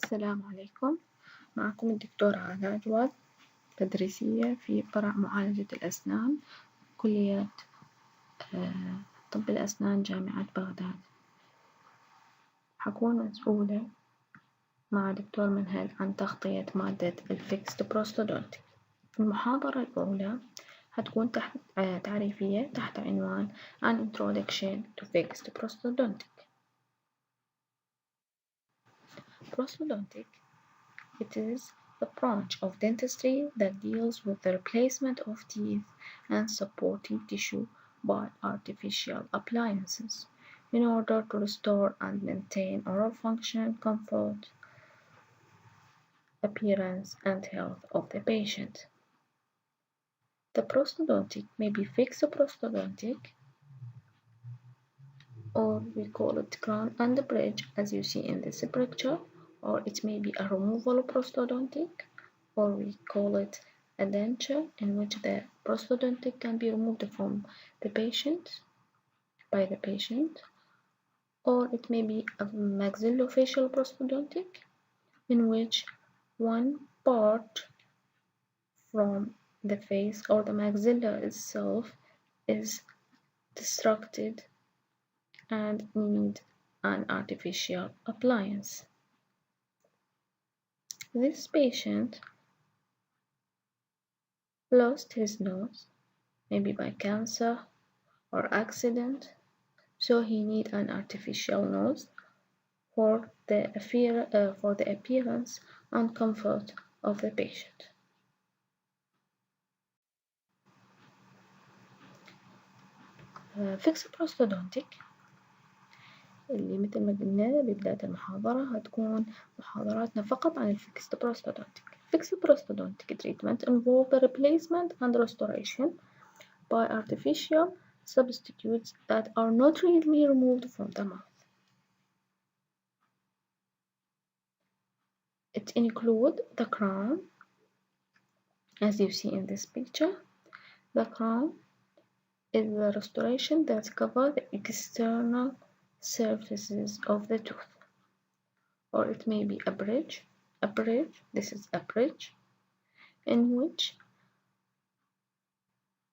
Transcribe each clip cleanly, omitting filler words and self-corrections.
السلام عليكم، معكم الدكتورة علاء جواد، تدريسية في فرع معالجة الأسنان، كلية طب الأسنان جامعة بغداد. حكون مسؤولة مع دكتور منهل عن تغطية مادة الفيكسد بروستودونتيك. المحاضرة الأولى هتكون تعريفية تحت عنوان An Introduction to Fixed Prosthodontic. Prosthodontic, it is the branch of dentistry that deals with the replacement of teeth and supporting tissue by artificial appliances in order to restore and maintain oral function, comfort, appearance, and health of the patient. The prosthodontic may be fixed prosthodontic, or we call it crown and bridge as you see in this picture, or it may be a removable prosthodontic, or we call it a denture in which the prosthodontic can be removed from the patient by the patient, or it may be a maxillofacial prosthodontic in which one part from the face or the maxilla itself is destructed and need an artificial appliance. This patient lost his nose, maybe by cancer or accident, so he need an artificial nose for the appearance and comfort of the patient. Fixed prosthodontic اللي مثل ما قلنا ببداية المحاضرة هتكون محاضراتنا فقط عن الفيكسد بروستودونتيك. Fixed prosthodontic treatment involve the replacement and restoration by artificial substitutes that are not really removed from the mouth. It includes the crown, as you see in this picture. The crown is the restoration that covers the external surfaces of the tooth, or it may be a bridge. This is a bridge in which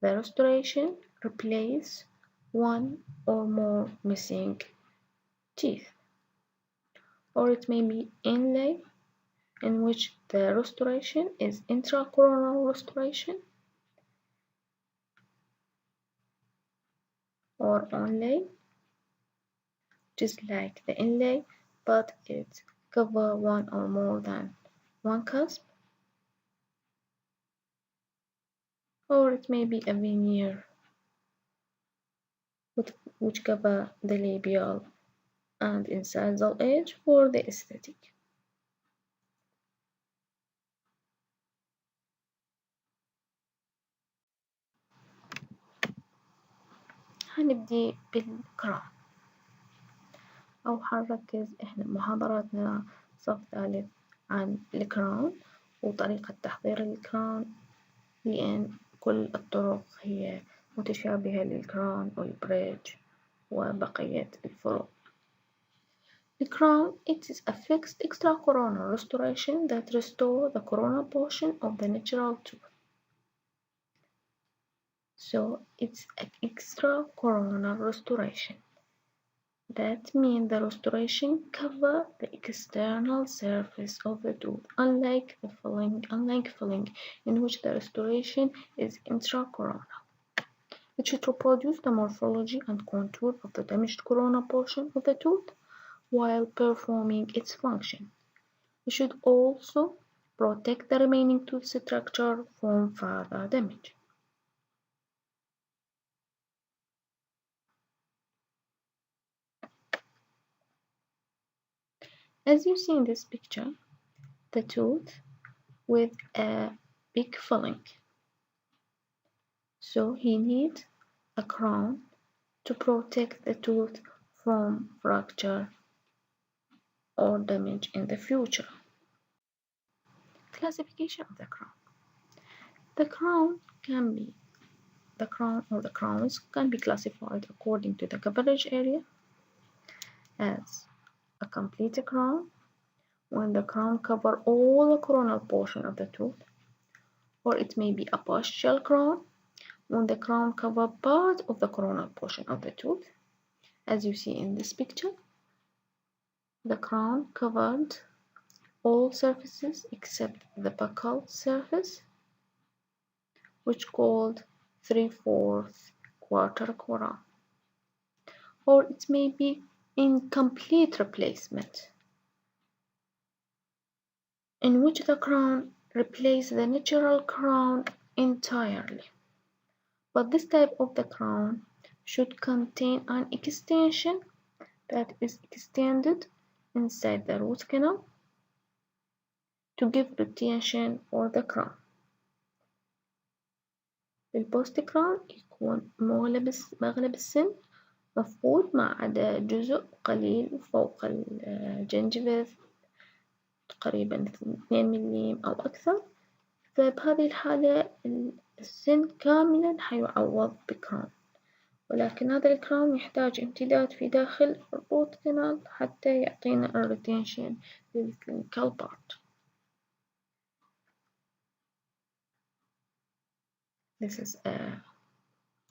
the restoration replaces one or more missing teeth, or it may be inlay in which the restoration is intracoronal restoration, or onlay, just like the inlay, but it covers one or more than one cusp, or it may be a veneer which cover the labial and incisal edge for the aesthetic. هنبدي بالكراون، أو حنركز إحنا محاضراتنا صف ثالث عن الكراون وطريقة تحضير الكراون، لأن كل الطرق هي متشابهة للكراون والبريدج وبقية الفروع. The crown, it is a fixed extracoronal restoration that restores the coronal portion of the natural tooth. So it's an extracoronal restoration. That means the restoration covers the external surface of the tooth, unlike filling, in which the restoration is intracoronal. It should reproduce the morphology and contour of the damaged coronal portion of the tooth while performing its function. It should also protect the remaining tooth structure from further damage. As you see in this picture, the tooth with a big filling. So he needs a crown to protect the tooth from fracture or damage in the future. Classification of the crown. The crown or the crowns can be classified according to the coverage area as a complete crown, when the crown cover all the coronal portion of the tooth, or it may be a partial crown when the crown cover part of the coronal portion of the tooth. As you see in this picture, the crown covered all surfaces except the buccal surface, which called 3/4 quarter crown, or it may be incomplete replacement, in which the crown replaces the natural crown entirely. But this type of the crown should contain an extension that is extended inside the root canal to give retention for the crown. البوست كراون يكون مغلب السن مفقود ما عدا جزء قليل فوق الجنجفة تقريبا 2 ملم أو أكثر، فبهذه الحالة السن كاملا حيعوض بكراون، ولكن هذا الكراون يحتاج امتداد في داخل الروت كانال حتى يعطينا الريتنشن للكلينيكال بارت. This is a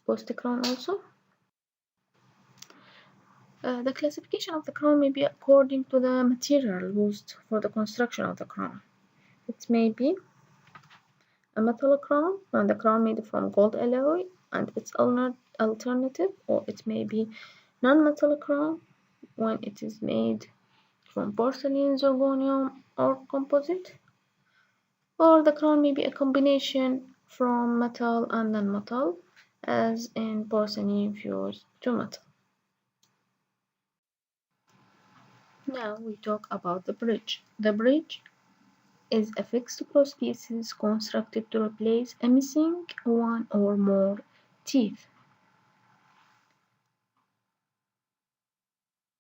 post crown also. The classification of the crown may be according to the material used for the construction of the crown. It may be a metal crown when the crown made from gold alloy and its alternative, or it may be non-metal crown when it is made from porcelain, zirconium, or composite, or the crown may be a combination from metal and non-metal, as in porcelain fused to metal. Now we talk about the bridge. The bridge is a fixed prosthesis constructed to replace a missing one or more teeth.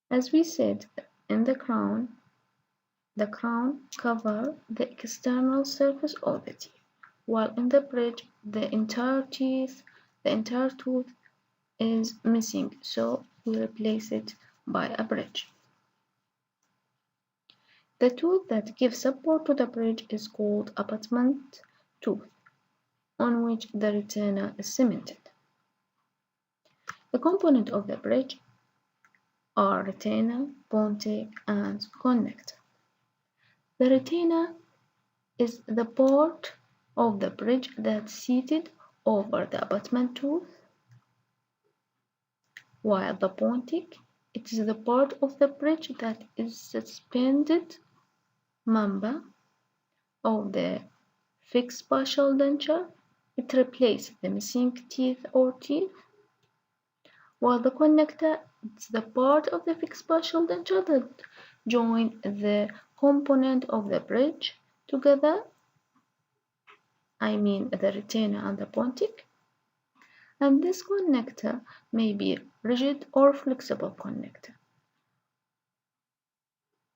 As we said, in the crown covers the external surface of the teeth, while in the bridge the entire tooth is missing, so we replace it by a bridge. The tooth that gives support to the bridge is called abutment tooth, on which the retainer is cemented. The components of the bridge are retainer, pontic, and connector. The retainer is the part of the bridge that's seated over the abutment tooth, while the pontic it is the part of the bridge that is suspended member of the fixed partial denture. It replaces the missing teeth, while the connector is the part of the fixed partial denture that join the component of the bridge together, I mean the retainer and the pontic, and this connector may be rigid or flexible connector.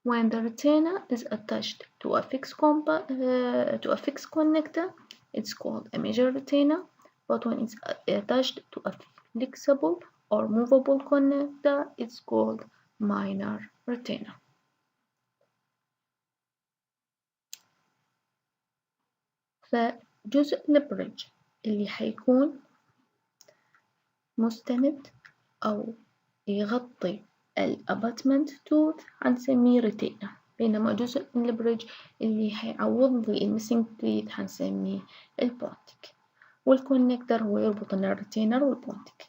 When the retainer is attached to a fixed connector, it's called a major retainer, but when it's attached to a flexible or movable connector, it's called minor retainer. فجزء البريدج اللي حيكون مستند أو يغطي الاباتمنت توث هنسميه ريتينا، بينما جزء من البريدج اللي هيعوض لي الميسنج تيث هنسميه البونتك، والكونكتر هو يربط لنا الريتينر والبونتك.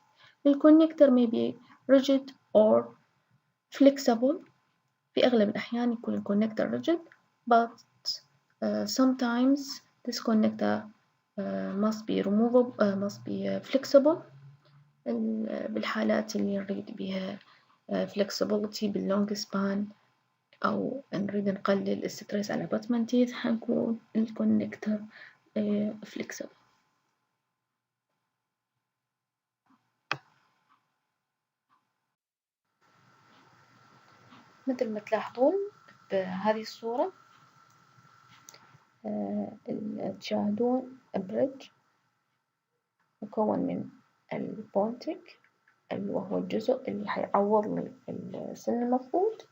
الكونكتر may be rigid or flexible. في أغلب الأحيان يكون الكونكتر rigid but sometimes this connector must be removable must be flexible بالحالات اللي نريد بها flexibility باللونج سبان أو نريد نقلل الستريس على الاباتمنت تيث حنكون الكونكتر flexible. مثل ما تلاحظون بهذه الصورة تشاهدون بريدج مكون من البونتك وهو الجزء اللي حيعوض لي السن المفقود،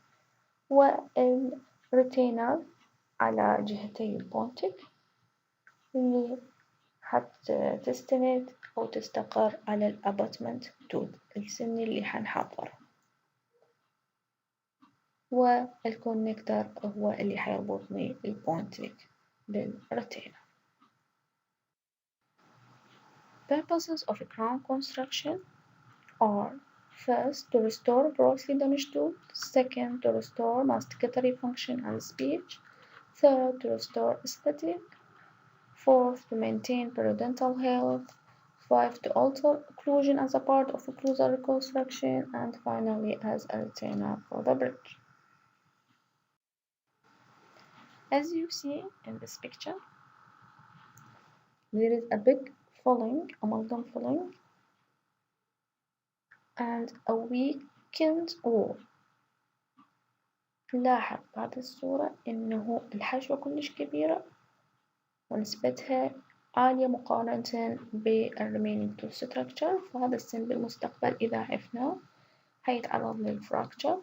retainer على جهتي البونتك اللي تستند أو تستقر على الأباتمنت توث السن اللي حنحضره، والكونكتر هو اللي حيربطني البونتك بالرتينر. Purposes of a crown construction are: first, to restore grossly damaged tooth; second, to restore masticatory function and speech; third, to restore aesthetic; fourth, to maintain periodontal health; five, to alter occlusion as a part of occlusal reconstruction; and finally as a retainer for the bridge. As you see in this picture, there is a big filling, amalgam filling, and a weakened wall. نلاحظ بعد الصورة إنه الحشوة كلش كبيرة ونسبتها عالية مقارنة بالريمينينج توث ستراكشر، فهذا السن بالمستقبل إذا عفناه حيتعرض للفراكشر،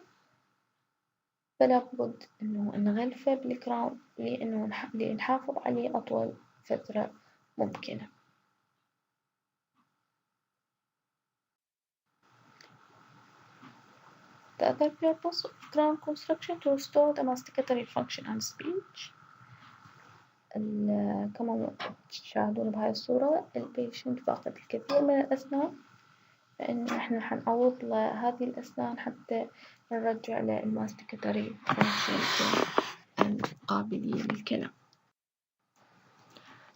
فلا بد إنه نغلفه بالكراون لنحافظ عليه أطول فترة ممكنة. The other purpose of crown construction to restore the masticatory function and speech. كما تشاهدون بهاي الصورة البيشنت فاقد الكثير من الأسنان، فإن إحنا حنعوض هذه الأسنان حتى نرجع له الماستيكاتوري فانكشن القابلية للكلام.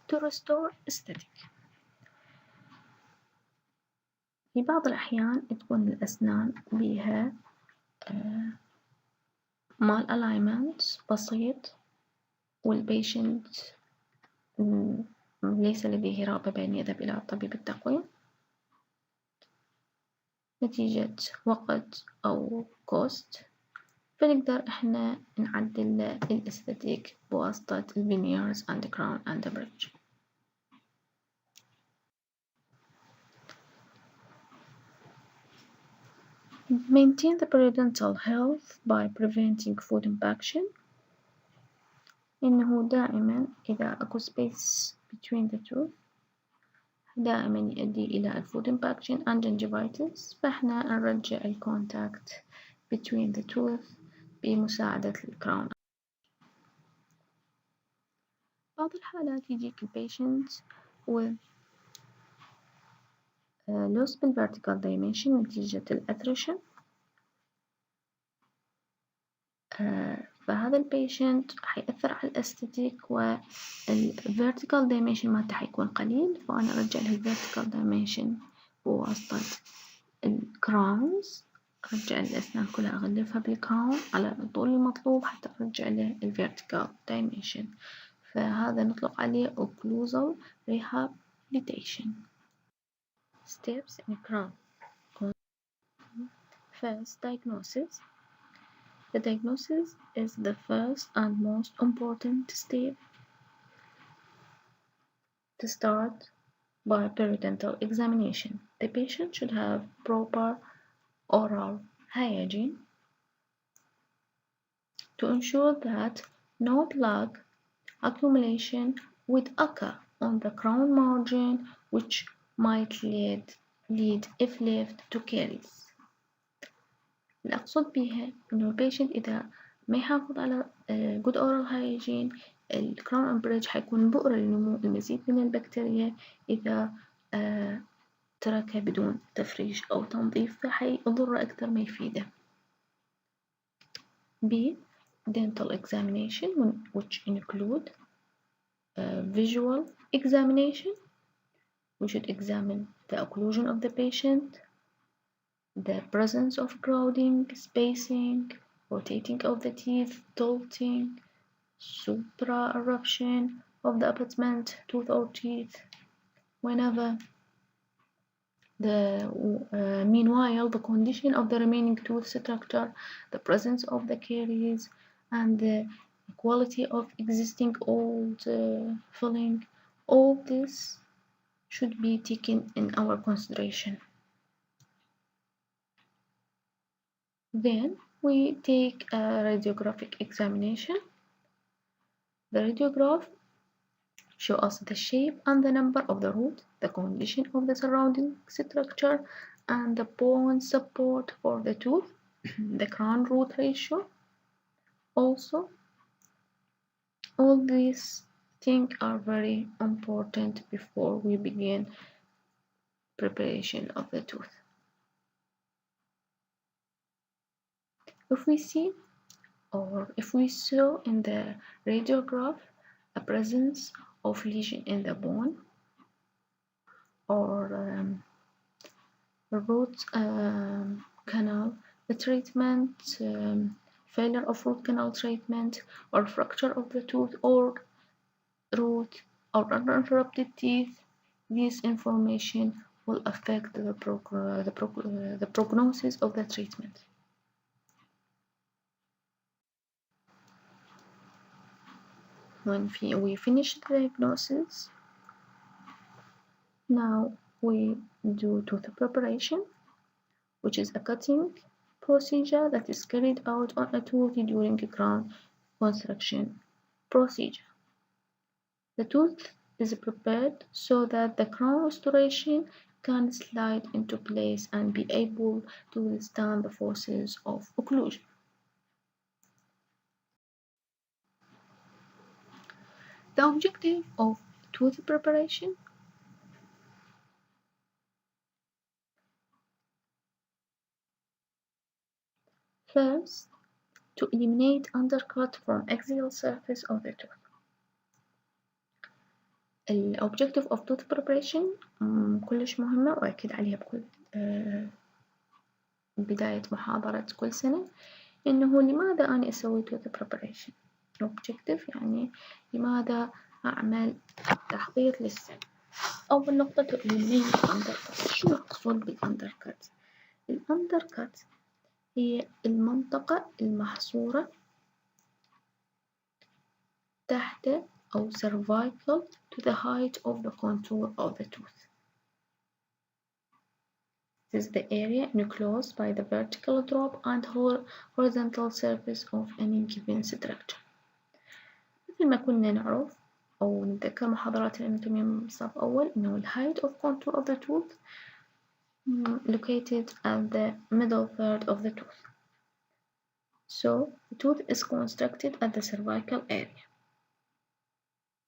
To restore aesthetic. في بعض الأحيان تكون الأسنان بيها mal alignment بسيط والبيشنت ليس لديه رغبة بأن يذهب إلى طبيب التقويم نتيجة وقت أو cost، فنقدر إحنا نعدل الأستاتيك بواسطة الفينيرز and the crown and the bridge. Maintain the periodontal health by preventing food impaction. إنه دائما إذا أكو space between the tooth دائما يؤدي إلى الفود impaction and gingivitis، فإحنا نرجع الكونتاكت between the tooth بمساعدة الكراون. بعض الحالات يجيك البيشنت with loss بالvertical dimension نتيجة الأتريشن، فهذا البيشنت حيأثر على الأستاتيك والvertical dimension مالته حيكون قليل، فأنا أرجع له الvertical dimension بواسطة الكراونز، أرجع الأسنان كلها أغلفها بالكراون على الطول المطلوب حتى أرجع له الvertical dimension، فهذا نطلق عليه occlusal rehabilitation. Steps in crown. First, diagnosis. The diagnosis is the first and most important step. To start by periodontal examination. The patient should have proper oral hygiene to ensure that no plaque accumulation would occur on the crown margin which might lead if left to caries. اللي أقصد بيها إنه البيشنت إذا ما يحافظ على good oral hygiene الكراون and bridge حيكون بؤرة لنمو المزيد من البكتيريا إذا تركها بدون تفريش أو تنظيف فحيضر أكثر ما يفيده. B. Dental examination which include visual examination. We should examine the occlusion of the patient, the presence of crowding, spacing, rotating of the teeth, tilting, supra-eruption of the abutment, tooth or teeth, whenever meanwhile the condition of the remaining tooth structure, the presence of the caries, and the quality of existing old filling, all this should be taken in our consideration. Then we take a radiographic examination. The radiograph shows us the shape and the number of the root, the condition of the surrounding structure, and the bone support for the tooth, the crown-root ratio. Also, all these things are very important before we begin preparation of the tooth. If we see or if we saw in the radiograph a presence of lesion in the bone or root canal treatment, failure of root canal treatment, or fracture of the tooth or root or uninterrupted teeth, this information will affect the prognosis of the treatment. When we finish the diagnosis, now we do tooth preparation, which is a cutting procedure that is carried out on a tooth during a crown construction procedure. The tooth is prepared so that the crown restoration can slide into place and be able to withstand the forces of occlusion. The objective of tooth preparation first, to eliminate undercut from axial surface of the tooth. الobjective of tooth preparation كلش مهمة وأكد عليها بكل بداية محاضرة كل سنة إنه لماذا أنا أسوي tooth preparation. objective يعني لماذا أعمل تحضير للسن. أول نقطة to eliminate undercut. شو المقصود بالundercut؟ الundercut هي المنطقة المحصورة تحت أو cervical to the height of the contour of the tooth. This is the area enclosed by the vertical drop and horizontal surface of any given structure. مثل ما كنا نعرف أو نتذكر محاضرات الأناتومية من الصف أول إنه the height of contour of the tooth located at the middle third of the tooth. So the tooth is constructed at the cervical area.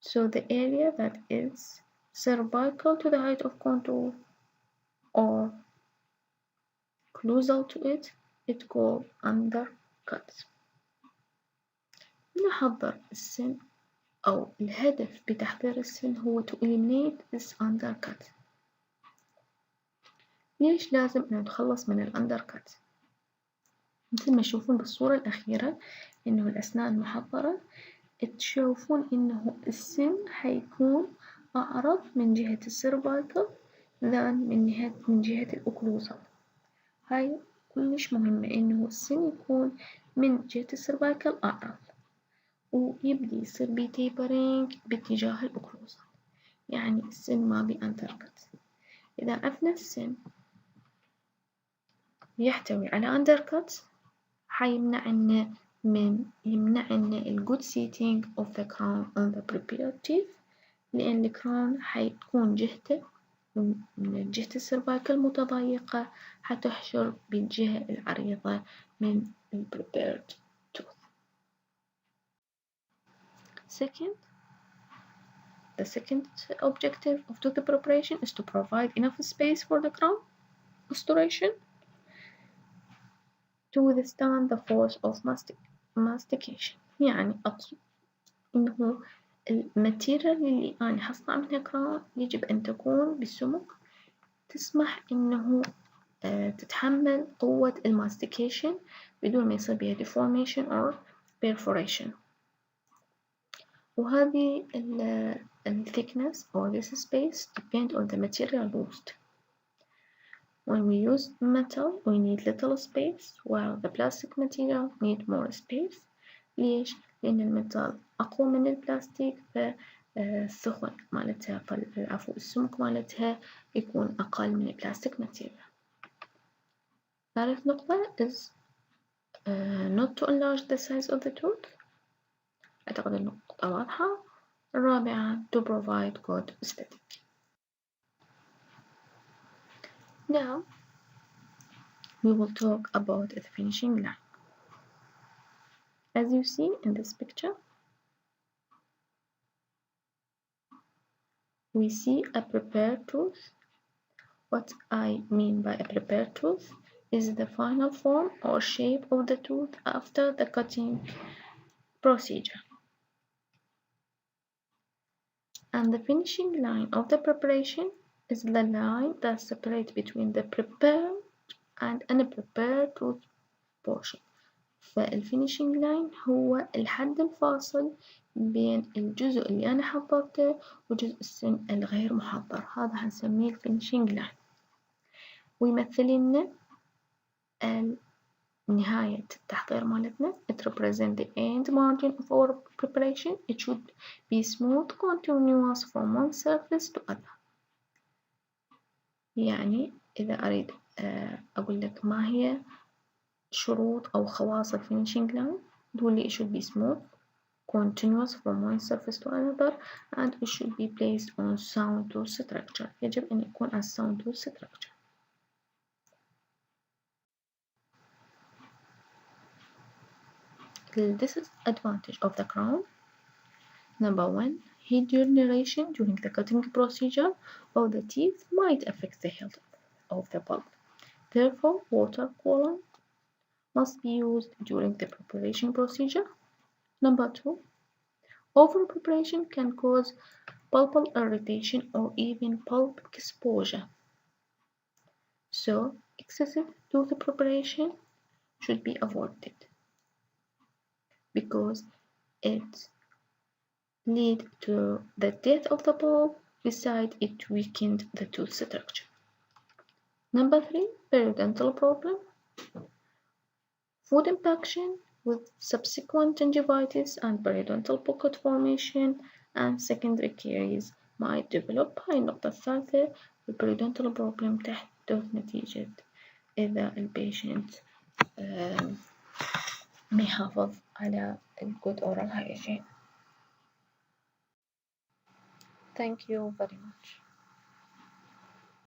So the area that is cervical to the height of contour or closer to it, it's called undercut. نحضر السن أو الهدف بتحضير السن هو to eliminate this undercut. ليش لازم نتخلص من الأندركت؟ مثل ما تشوفون بالصورة الأخيرة إنه الأسنان المحضرة تشوفون إنه السن حيكون أعرض من جهة السيرفايكل than من جهة الأوكلوزال. هاي كلش مهمة إنه السن يكون من جهة السيرفايكل أعرض ويبدي يصير بيه تيبرينج باتجاه الأوكلوزال، يعني السن ما بي أندركت. إذا عرفنا السن يحتوي على undercut حيمنعنا ال good seating of the crown on the prepared teeth، لأن الكراون حتكون جهته من جهة السيرفايكل متضيقة حتحشر بالجهة العريضة من ال prepared tooth. The second objective of tooth preparation is to provide enough space for the crown restoration to withstand the force of mastication. يعني أقصد إنه الماتيريال اللي أنا حصنع منها كراون يجب أن تكون بسمك تسمح إنه تتحمل قوة الماستيكيشن بدون ما يصير بها deformation or perforation. وهذه ال thickness or this space depend on the material used. When we use metal, we need little space, while the plastic material need more space. ليش؟ لأن الميتال أقوى من البلاستيك فالثخن مالتها عفوا السمك مالتها يكون أقل من البلاستيك material. ثالث نقطة is not to enlarge the size of the tooth. أعتقد النقطة واضحة. الرابعة to provide good aesthetic. Now we will talk about the finishing line. As you see in this picture, we see a prepared tooth. What I mean by a prepared tooth is the final form or shape of the tooth after the cutting procedure. And the finishing line of the preparation is the line that separates between the prepared and unprepared tooth portion. فالfinishing line هو الحد الفاصل بين الجزء اللي أنا حضرته وجزء السن الغير محضر. هذا هنسميه الfinishing line، ويمثل لنا نهاية التحضير مالتنا. It represents the end margin of our preparation. It should be smooth continuous from one surface to other. يعني إذا أريد أقول لك ما هي شروط أو خواص finishing line، تقول لي it should be smooth continuous from one surface to another and it should be placed on sound tooth structure. يجب أن يكون على sound tooth structure. The disadvantage of the crown. Number 1, heat generation during the cutting procedure of the teeth might affect the health of the pulp. Therefore, water coolant must be used during the preparation procedure. Number 2, over preparation can cause pulpal irritation or even pulp exposure. So, excessive tooth preparation should be avoided because it leads to the death of the pulp besides it weakened the tooth structure. Number 3, periodontal problem. Food impaction with subsequent gingivitis and periodontal pocket formation and secondary caries might develop. هاي النقطة الثالثة، البريودونتال بروبلم تحدث نتيجة إذا البيشنت ما يحافظ على good oral hygiene. Thank you very much.